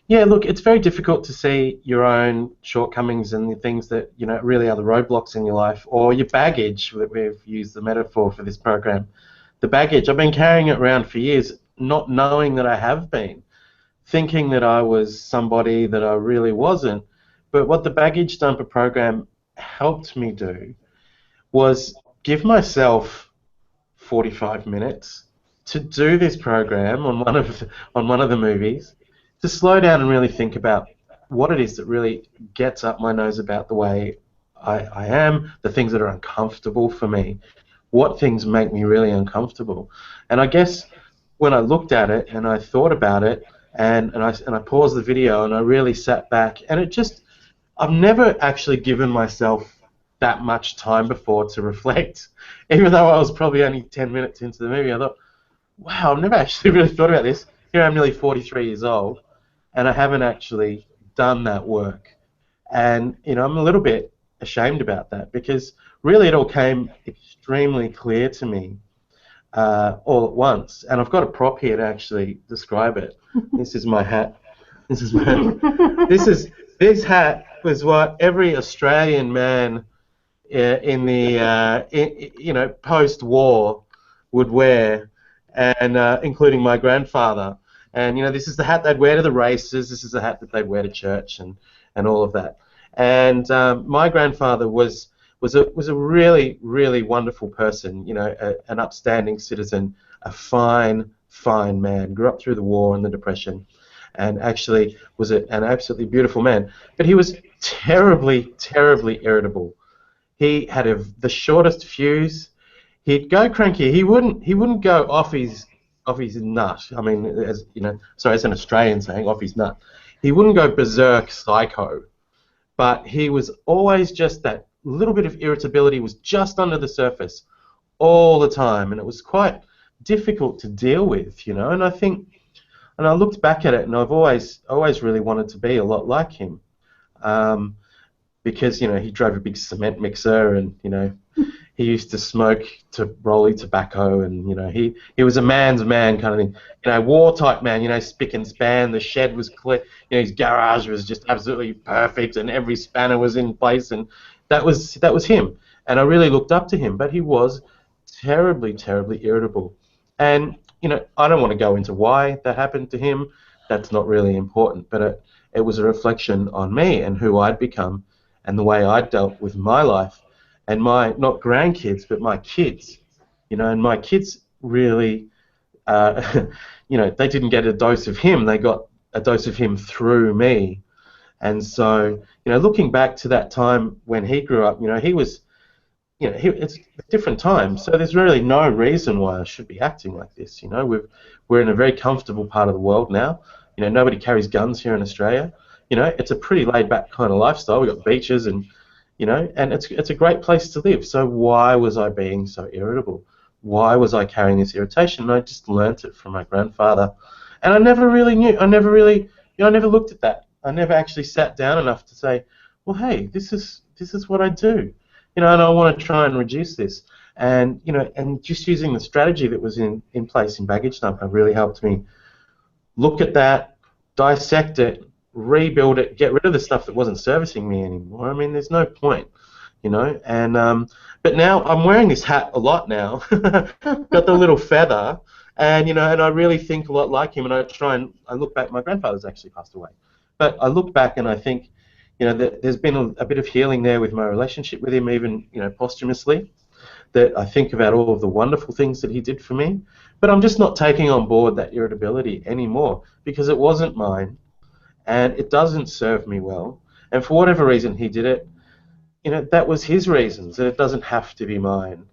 Yeah, look, it's very difficult to see your own shortcomings and the things that, really are the roadblocks in your life, or your baggage, that we've used the metaphor for this program. The baggage, I've been carrying it around for years, not knowing that I have been, thinking that I was somebody that I really wasn't. But what the Baggage Dumper program helped me do was give myself 45 minutes to do this program on one of the movies, to slow down and really think about what it is that really gets up my nose about the way I am, the things that are uncomfortable for me, what things make me really uncomfortable. And I guess when I looked at it and I thought about it, and I paused the video and I really sat back, and I've never actually given myself that much time before to reflect. Even though I was probably only 10 minutes into the movie, I thought, wow, I've never actually really thought about this. Here I'm nearly 43 years old, and I haven't actually done that work. And, I'm a little bit ashamed about that, because really it all came extremely clear to me all at once. And I've got a prop here to actually describe it. This is my hat. This is my, this hat was what every Australian man in the post-war would wear, and including my grandfather. And this is the hat they'd wear to the races. This is the hat that they'd wear to church, and all of that. And my grandfather was a really, really wonderful person. An upstanding citizen, a fine man. Grew up through the war and the Depression, and actually was an absolutely beautiful man. But he was terribly, terribly irritable. He had the shortest fuse. He'd go cranky. He wouldn't go off his nut. I mean, as an Australian saying, off his nut. He wouldn't go berserk psycho, but he was always just that little bit of irritability was just under the surface all the time, and it was quite difficult to deal with, And I looked back at it, and I've always really wanted to be a lot like him. Because he drove a big cement mixer, and he used to smoke to rolly tobacco, and he was a man's man kind of thing, war type man, spick and span. The shed was clear, his garage was just absolutely perfect, and every spanner was in place, and that was him. And I really looked up to him, but he was terribly, terribly irritable. And I don't want to go into why that happened to him. That's not really important, but it was a reflection on me and who I'd become, and the way I dealt with my life, and my, not grandkids, but my kids, and my kids really, they didn't get a dose of him, they got a dose of him through me. And so, looking back to that time when he grew up, he was, it's a different time, so there's really no reason why I should be acting like this. We're in a very comfortable part of the world now. Nobody carries guns here in Australia. It's a pretty laid-back kind of lifestyle. We've got beaches, and and it's a great place to live. So why was I being so irritable? Why was I carrying this irritation? And I just learnt it from my grandfather, and I never really knew. I never looked at that. I never actually sat down enough to say, well, hey, this is what I do, and I want to try and reduce this. And and just using the strategy that was in place in Baggage Dumper really helped me look at that, dissect it, rebuild it, get rid of the stuff that wasn't servicing me anymore. I mean, there's no point, And but now I'm wearing this hat a lot now, got the little feather, and and I really think a lot like him. And I look back. My grandfather's actually passed away, but I look back and I think, that there's been a bit of healing there with my relationship with him, even posthumously. That I think about all of the wonderful things that he did for me, but I'm just not taking on board that irritability anymore, because it wasn't mine. And it doesn't serve me well. And for whatever reason he did it, that was his reasons, and it doesn't have to be mine.